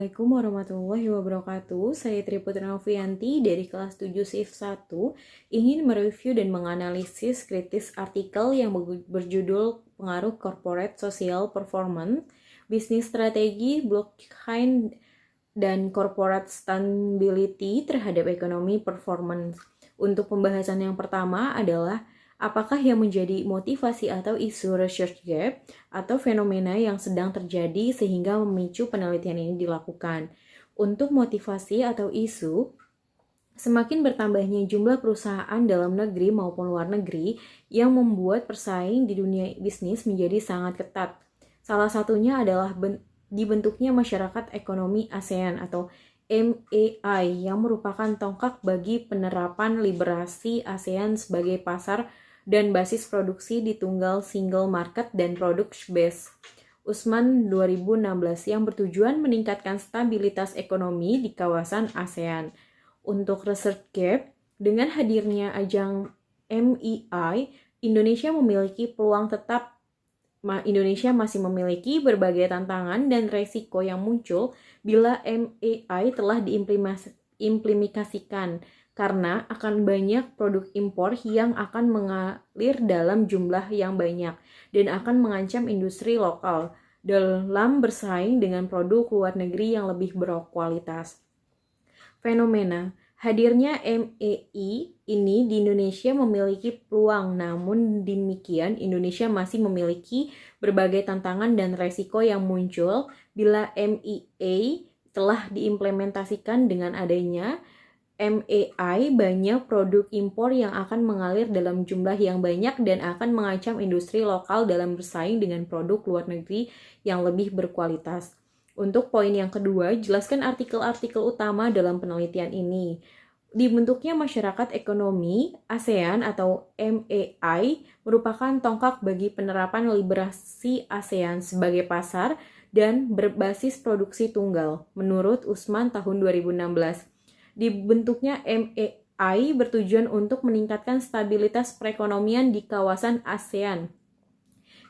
Assalamualaikum warahmatullahi wabarakatuh. Saya Triputri Novianti dari kelas 7 SIF 1 ingin mereview dan menganalisis kritis artikel yang berjudul Pengaruh Corporate Social Performance, Bisnis Strategi, Blockchain, dan Corporate Sustainability terhadap ekonomi performance. Untuk pembahasan yang pertama adalah apakah yang menjadi motivasi atau isu research gap atau fenomena yang sedang terjadi sehingga memicu penelitian ini dilakukan. Untuk motivasi atau isu, semakin bertambahnya jumlah perusahaan dalam negeri maupun luar negeri yang membuat persaing di dunia bisnis menjadi sangat ketat. Salah satunya adalah dibentuknya masyarakat ekonomi ASEAN atau MEI yang merupakan tonggak bagi penerapan liberasi ASEAN sebagai pasar dan basis produksi di tunggal single market dan product base Usman 2016 yang bertujuan meningkatkan stabilitas ekonomi di kawasan ASEAN. Untuk research gap, dengan hadirnya ajang MEI, Indonesia masih memiliki berbagai tantangan dan resiko yang muncul bila MEI telah diimplementasikan, karena akan banyak produk impor yang akan mengalir dalam jumlah yang banyak dan akan mengancam industri lokal dalam bersaing dengan produk luar negeri yang lebih berkualitas. Fenomena hadirnya MEI ini di Indonesia memiliki peluang, namun demikian Indonesia masih memiliki berbagai tantangan dan resiko yang muncul bila MEI telah diimplementasikan. Dengan adanya MEI, banyak produk impor yang akan mengalir dalam jumlah yang banyak dan akan mengancam industri lokal dalam bersaing dengan produk luar negeri yang lebih berkualitas. Untuk poin yang kedua, jelaskan artikel-artikel utama dalam penelitian ini. Dibentuknya masyarakat ekonomi ASEAN atau MEI merupakan tonggak bagi penerapan liberasi ASEAN sebagai pasar dan berbasis produksi tunggal, menurut Usman tahun 2016. Dibentuknya MEI bertujuan untuk meningkatkan stabilitas perekonomian di kawasan ASEAN.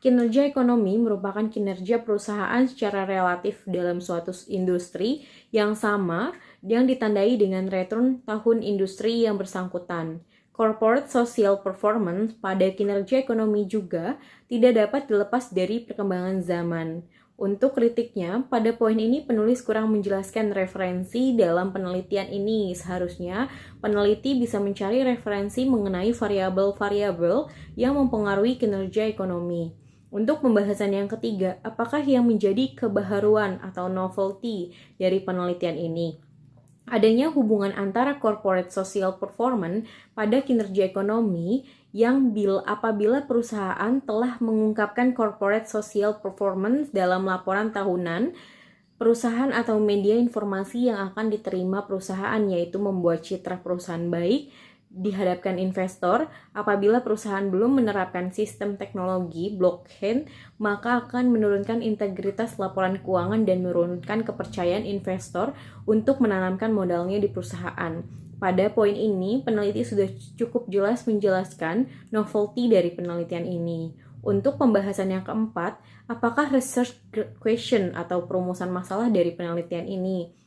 Kinerja ekonomi merupakan kinerja perusahaan secara relatif dalam suatu industri yang sama yang ditandai dengan return tahun industri yang bersangkutan. Corporate social performance pada kinerja ekonomi juga tidak dapat dilepas dari perkembangan zaman. Untuk kritiknya, pada poin ini penulis kurang menjelaskan referensi dalam penelitian ini. Seharusnya peneliti bisa mencari referensi mengenai variabel-variabel yang mempengaruhi kinerja ekonomi. Untuk pembahasan yang ketiga, apakah yang menjadi kebaharuan atau novelty dari penelitian ini? Adanya hubungan antara corporate social performance pada kinerja ekonomi yang apabila perusahaan telah mengungkapkan corporate social performance dalam laporan tahunan, perusahaan atau media informasi yang akan diterima perusahaan, yaitu membuat citra perusahaan baik dihadapkan investor. Apabila perusahaan belum menerapkan sistem teknologi blockchain, maka akan menurunkan integritas laporan keuangan dan menurunkan kepercayaan investor untuk menanamkan modalnya di perusahaan. Pada poin ini, peneliti sudah cukup jelas menjelaskan novelty dari penelitian ini. Untuk pembahasan yang keempat, apakah research question atau perumusan masalah dari penelitian ini?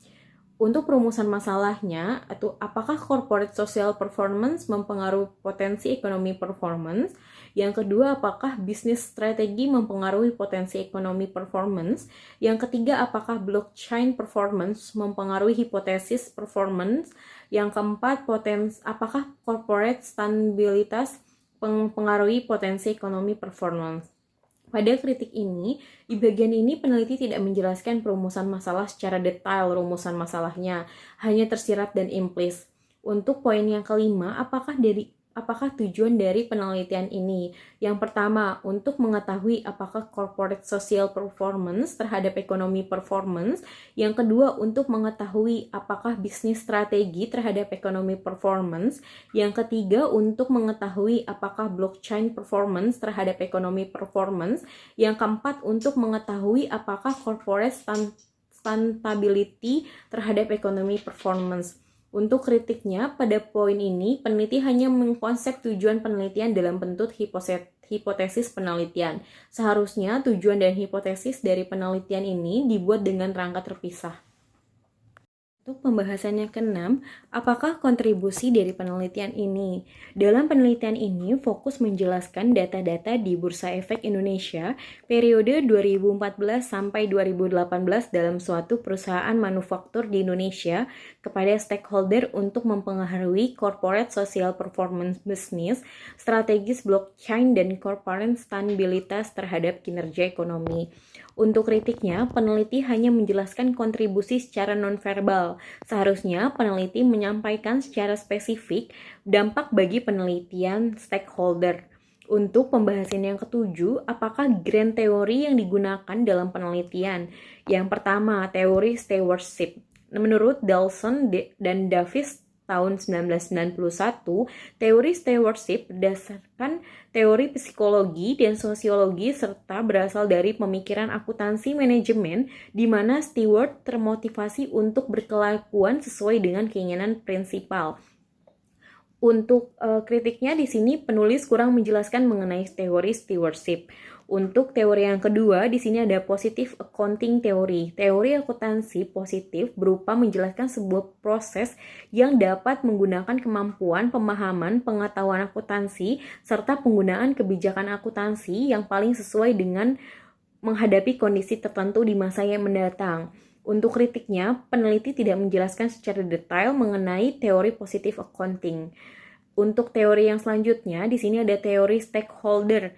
Untuk perumusan masalahnya, atau apakah corporate social performance mempengaruhi potensi ekonomi performance? Yang kedua, apakah bisnis strategi mempengaruhi potensi ekonomi performance? Yang ketiga, apakah blockchain performance mempengaruhi hipotesis performance? Yang keempat, apakah corporate stabilitas mempengaruhi potensi ekonomi performance? Pada kritik ini, di bagian ini peneliti tidak menjelaskan perumusan masalah secara detail rumusan masalahnya, hanya tersirat dan implis. Untuk poin yang kelima, apakah tujuan dari penelitian ini? Yang pertama, untuk mengetahui apakah corporate social performance terhadap ekonomi performance. Yang kedua, untuk mengetahui apakah bisnis strategi terhadap ekonomi performance. Yang ketiga, untuk mengetahui apakah blockchain performance terhadap ekonomi performance. Yang keempat, untuk mengetahui apakah corporate sustainability terhadap ekonomi performance. Untuk kritiknya, pada poin ini, peneliti hanya mengkonsep tujuan penelitian dalam bentuk hipotesis penelitian. Seharusnya tujuan dan hipotesis dari penelitian ini dibuat dengan rangka terpisah. Untuk pembahasannya keenam, apakah kontribusi dari penelitian ini? Dalam penelitian ini fokus menjelaskan data-data di Bursa Efek Indonesia periode 2014 sampai 2018 dalam suatu perusahaan manufaktur di Indonesia kepada stakeholder untuk mempengaruhi corporate social performance business, strategis blockchain, dan corporate stabilitas terhadap kinerja ekonomi. Untuk kritiknya, peneliti hanya menjelaskan kontribusi secara nonverbal. Seharusnya peneliti menyampaikan secara spesifik dampak bagi penelitian stakeholder. Untuk pembahasan yang ketujuh, apakah grand teori yang digunakan dalam penelitian? Yang pertama, teori stewardship. Menurut Dawson dan Davis tahun 1991, teori stewardship berdasarkan teori psikologi dan sosiologi serta berasal dari pemikiran akuntansi manajemen di mana steward termotivasi untuk berkelakuan sesuai dengan keinginan prinsipal. Untuk kritiknya di sini penulis kurang menjelaskan mengenai teori stewardship. Untuk teori yang kedua, di sini ada positive accounting theory. Teori akuntansi positif berupa menjelaskan sebuah proses yang dapat menggunakan kemampuan, pemahaman, pengetahuan akuntansi, serta penggunaan kebijakan akuntansi yang paling sesuai dengan menghadapi kondisi tertentu di masa yang mendatang. Untuk kritiknya, peneliti tidak menjelaskan secara detail mengenai teori positive accounting. Untuk teori yang selanjutnya, di sini ada teori stakeholder.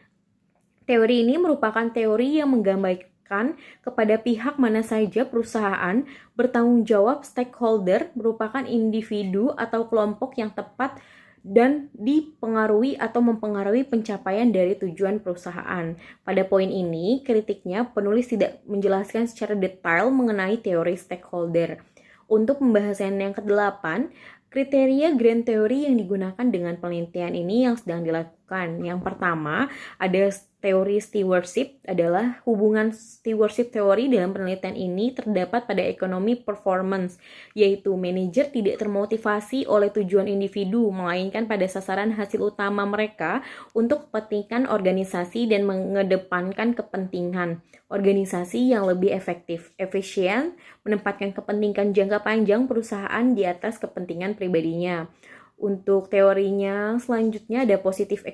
Teori ini merupakan teori yang menggambarkan kepada pihak mana saja perusahaan bertanggung jawab. Stakeholder merupakan individu atau kelompok yang tepat dan dipengaruhi atau mempengaruhi pencapaian dari tujuan perusahaan. Pada poin ini, kritiknya penulis tidak menjelaskan secara detail mengenai teori stakeholder. Untuk pembahasan yang ke-8, kriteria grand theory yang digunakan dengan penelitian ini yang sedang dilakukan. Yang pertama, ada teori stewardship adalah hubungan stewardship teori dalam penelitian ini terdapat pada ekonomi performance, yaitu manajer tidak termotivasi oleh tujuan individu, melainkan pada sasaran hasil utama mereka untuk kepentingan organisasi dan mengedepankan kepentingan organisasi yang lebih efektif, efisien, menempatkan kepentingan jangka panjang perusahaan di atas kepentingan pribadinya. Untuk teorinya selanjutnya ada positive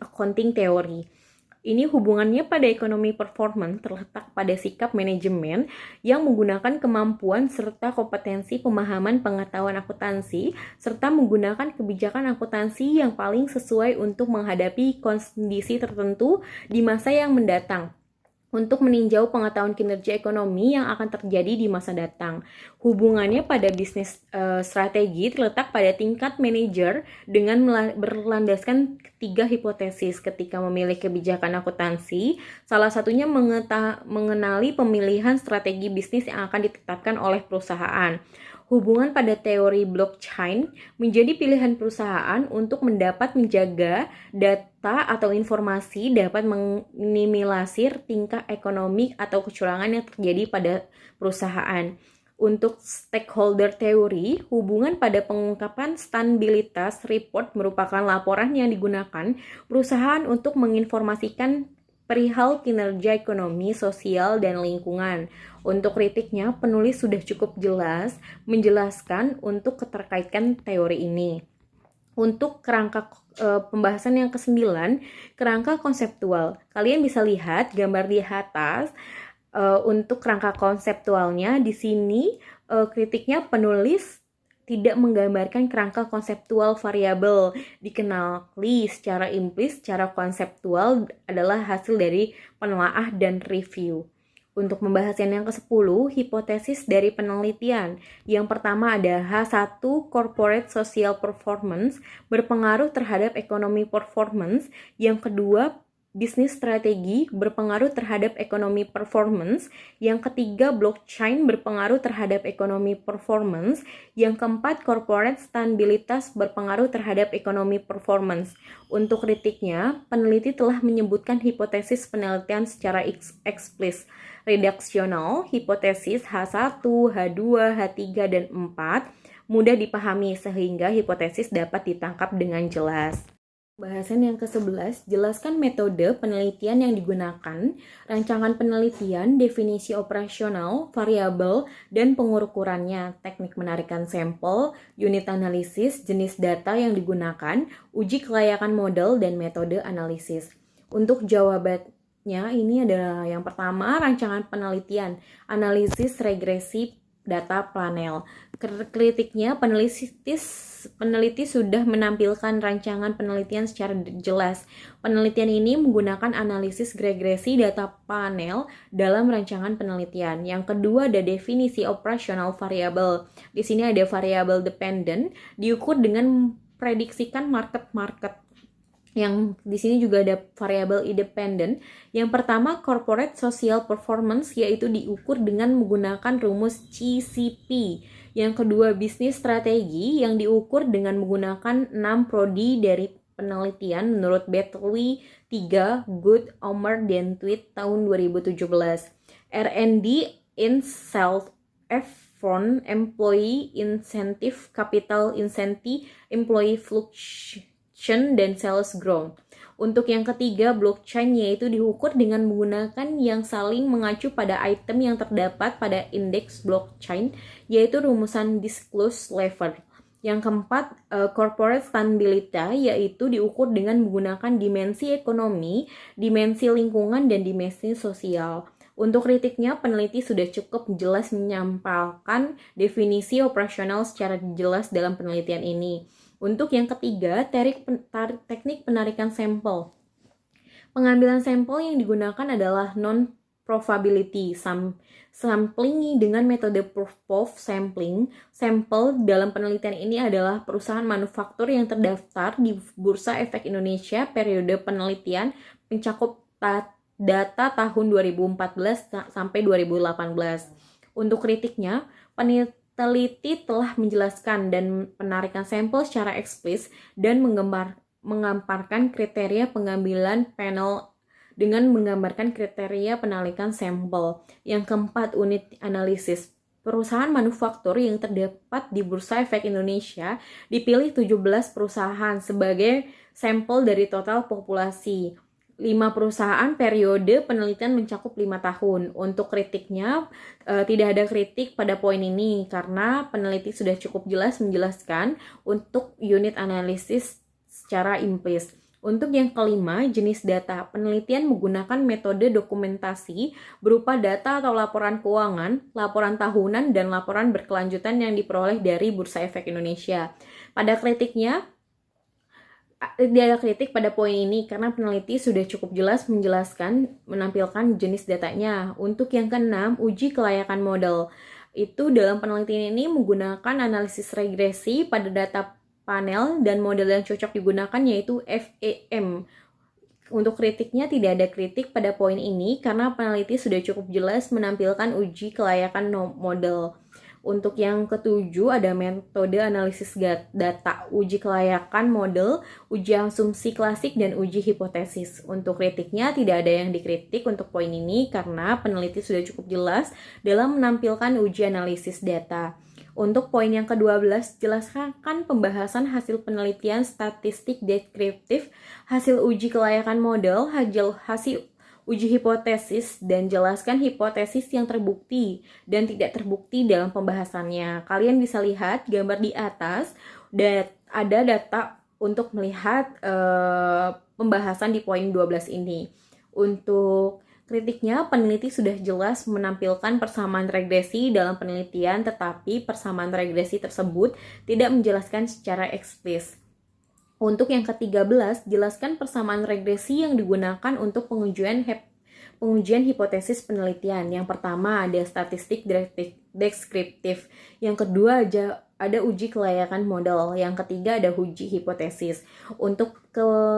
accounting theory. Ini hubungannya pada ekonomi performance terletak pada sikap manajemen yang menggunakan kemampuan serta kompetensi pemahaman pengetahuan akuntansi serta menggunakan kebijakan akuntansi yang paling sesuai untuk menghadapi kondisi tertentu di masa yang mendatang, untuk meninjau pengetahuan kinerja ekonomi yang akan terjadi di masa datang. Hubungannya pada bisnis strategi terletak pada tingkat manajer dengan berlandaskan tiga hipotesis ketika memilih kebijakan akuntansi. Salah satunya mengenali pemilihan strategi bisnis yang akan ditetapkan oleh perusahaan. Hubungan pada teori blockchain menjadi pilihan perusahaan untuk menjaga data atau informasi dapat meminimalisir tingkah ekonomi atau kecurangan yang terjadi pada perusahaan. Untuk stakeholder theory, hubungan pada pengungkapan stabilitas report merupakan laporan yang digunakan perusahaan untuk menginformasikan perihal kinerja ekonomi, sosial, dan lingkungan. Untuk kritiknya, penulis sudah cukup jelas menjelaskan untuk keterkaitan teori ini. Untuk kerangka pembahasan yang ke-9, kerangka konseptual. Kalian bisa lihat gambar di atas. Untuk kerangka konseptualnya, di sini kritiknya penulis tidak menggambarkan kerangka konseptual variabel. Dikenali secara implis, secara konseptual adalah hasil dari penelaah dan review. Untuk pembahasan yang ke-10, hipotesis dari penelitian. Yang pertama ada H1, corporate social performance, berpengaruh terhadap ekonomi performance. Yang kedua, bisnis strategi berpengaruh terhadap ekonomi performance. Yang ketiga, blockchain berpengaruh terhadap ekonomi performance. Yang keempat, corporate stabilitas berpengaruh terhadap ekonomi performance. Untuk kritiknya, peneliti telah menyebutkan hipotesis penelitian secara eksplisit. Redaksional, hipotesis H1, H2, H3, dan 4 mudah dipahami sehingga hipotesis dapat ditangkap dengan jelas. Bahasan yang ke-11, jelaskan metode penelitian yang digunakan, rancangan penelitian, definisi operasional, variabel, dan pengukurannya, teknik menarikan sampel, unit analisis, jenis data yang digunakan, uji kelayakan model, dan metode analisis. Untuk jawabannya, ini adalah yang pertama, rancangan penelitian, analisis regresi data panel. Kritiknya, peneliti sudah menampilkan rancangan penelitian secara jelas. Penelitian ini menggunakan analisis regresi data panel dalam rancangan penelitian. Yang kedua ada definisi operasional variabel. Di sini ada variabel dependent, diukur dengan prediksikan market. Yang di sini juga ada variabel independent. Yang pertama corporate social performance, yaitu diukur dengan menggunakan rumus CCP. Yang kedua bisnis strategi, yang diukur dengan menggunakan 6 prodi dari penelitian menurut Betley 3, Good, Omer, dan Tweet tahun 2017. R&D in Self Fund, Employee Incentive, Capital Incentive, Employee Fluctuation, dan Sales Growth. Untuk yang ketiga, blockchain, yaitu diukur dengan menggunakan yang saling mengacu pada item yang terdapat pada indeks blockchain, yaitu rumusan disclosure level. Yang keempat, corporate sustainability, yaitu diukur dengan menggunakan dimensi ekonomi, dimensi lingkungan, dan dimensi sosial. Untuk kritiknya, peneliti sudah cukup jelas menyampaikan definisi operasional secara jelas dalam penelitian ini. Untuk yang ketiga, teknik penarikan sampel. Pengambilan sampel yang digunakan adalah non-probability sampling dengan metode proof of sampling. Sampel dalam penelitian ini adalah perusahaan manufaktur yang terdaftar di Bursa Efek Indonesia. Periode penelitian mencakup data tahun 2014 sampai 2018. Untuk kritiknya, peneliti telah menjelaskan dan penarikan sampel secara eksplisit dan menggambarkan kriteria pengambilan panel dengan menggambarkan kriteria penarikan sampel. Yang keempat, unit analisis. Perusahaan manufaktur yang terdapat di Bursa Efek Indonesia dipilih 17 perusahaan sebagai sampel dari total populasi. 5 perusahaan, periode penelitian mencakup 5 tahun. Untuk kritiknya, tidak ada kritik pada poin ini karena peneliti sudah cukup jelas menjelaskan untuk unit analisis secara implisit. Untuk yang kelima, jenis data. Penelitian menggunakan metode dokumentasi berupa data atau laporan keuangan, laporan tahunan, dan laporan berkelanjutan yang diperoleh dari Bursa Efek Indonesia. Pada kritiknya, tidak ada kritik pada poin ini karena peneliti sudah cukup jelas menjelaskan menampilkan jenis datanya. Untuk yang keenam, uji kelayakan model. Itu dalam penelitian ini menggunakan analisis regresi pada data panel dan model yang cocok digunakan yaitu FEM. Untuk kritiknya tidak ada kritik pada poin ini karena peneliti sudah cukup jelas menampilkan uji kelayakan model. Untuk yang ketujuh ada metode analisis data, uji kelayakan model, uji asumsi klasik, dan uji hipotesis. Untuk kritiknya tidak ada yang dikritik untuk poin ini karena peneliti sudah cukup jelas dalam menampilkan uji analisis data. Untuk poin yang ke-12, jelaskan pembahasan hasil penelitian statistik deskriptif, hasil uji kelayakan model, hasil uji hipotesis, dan jelaskan hipotesis yang terbukti dan tidak terbukti dalam pembahasannya. Kalian bisa lihat gambar di atas, dan ada data untuk melihat pembahasan di poin 12 ini. Untuk kritiknya, peneliti sudah jelas menampilkan persamaan regresi dalam penelitian, tetapi persamaan regresi tersebut tidak menjelaskan secara eksplisit. Untuk yang ke-13, jelaskan persamaan regresi yang digunakan untuk pengujian hipotesis penelitian. Yang pertama ada statistik deskriptif. Yang kedua ada uji kelayakan model. Yang ketiga ada uji hipotesis. Untuk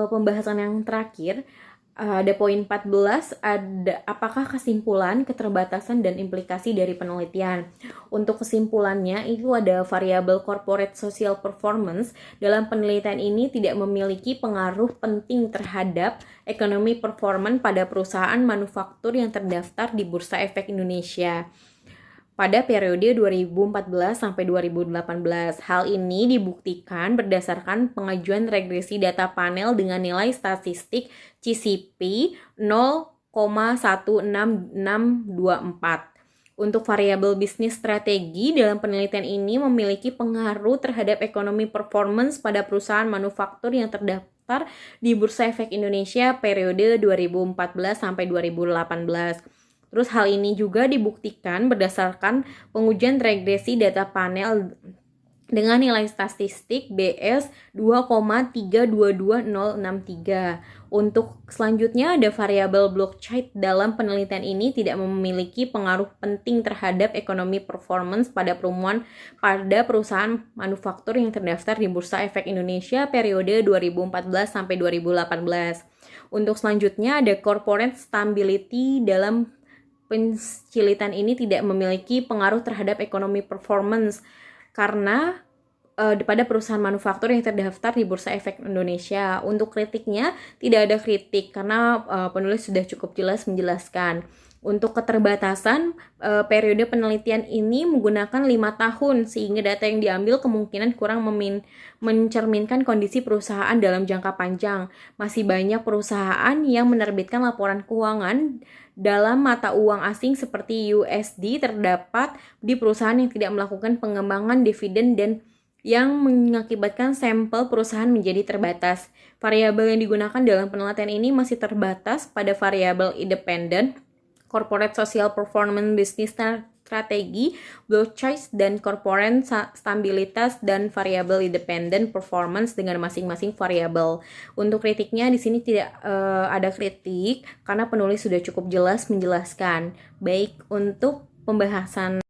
pembahasan yang terakhir, ada poin 14, ada apakah kesimpulan, keterbatasan, dan implikasi dari penelitian. Untuk kesimpulannya, itu ada variabel corporate social performance. Dalam penelitian ini tidak memiliki pengaruh penting terhadap ekonomi performance pada perusahaan manufaktur yang terdaftar di Bursa Efek Indonesia. pada periode 2014 sampai 2018. Hal ini dibuktikan berdasarkan pengajuan regresi data panel dengan nilai statistik CCP 0,16624. Untuk variabel bisnis strategi dalam penelitian ini memiliki pengaruh terhadap ekonomi performance pada perusahaan manufaktur yang terdaftar di Bursa Efek Indonesia periode 2014 sampai 2018. Terus hal ini juga dibuktikan berdasarkan pengujian regresi data panel dengan nilai statistik BS 2,322063. Untuk selanjutnya ada variabel blockchain dalam penelitian ini tidak memiliki pengaruh penting terhadap ekonomi performance pada perusahaan manufaktur yang terdaftar di Bursa Efek Indonesia periode 2014 sampai 2018. Untuk selanjutnya ada corporate stability dalam pencilitan ini tidak memiliki pengaruh terhadap ekonomi performance karena pada perusahaan manufaktur yang terdaftar di Bursa Efek Indonesia. Untuk kritiknya tidak ada kritik karena penulis sudah cukup jelas menjelaskan. Untuk keterbatasan, periode penelitian ini menggunakan 5 tahun sehingga data yang diambil kemungkinan kurang mencerminkan kondisi perusahaan dalam jangka panjang. Masih banyak perusahaan yang menerbitkan laporan keuangan dalam mata uang asing seperti USD terdapat di perusahaan yang tidak melakukan pengembangan dividen dan yang mengakibatkan sampel perusahaan menjadi terbatas. Variabel yang digunakan dalam penelitian ini masih terbatas pada variabel independen, corporate social performance business strategi, block choice, dan corporate stabilitas dan variabel independent performance dengan masing-masing variabel. Untuk kritiknya di sini tidak ada kritik karena penulis sudah cukup jelas menjelaskan. Baik, untuk pembahasan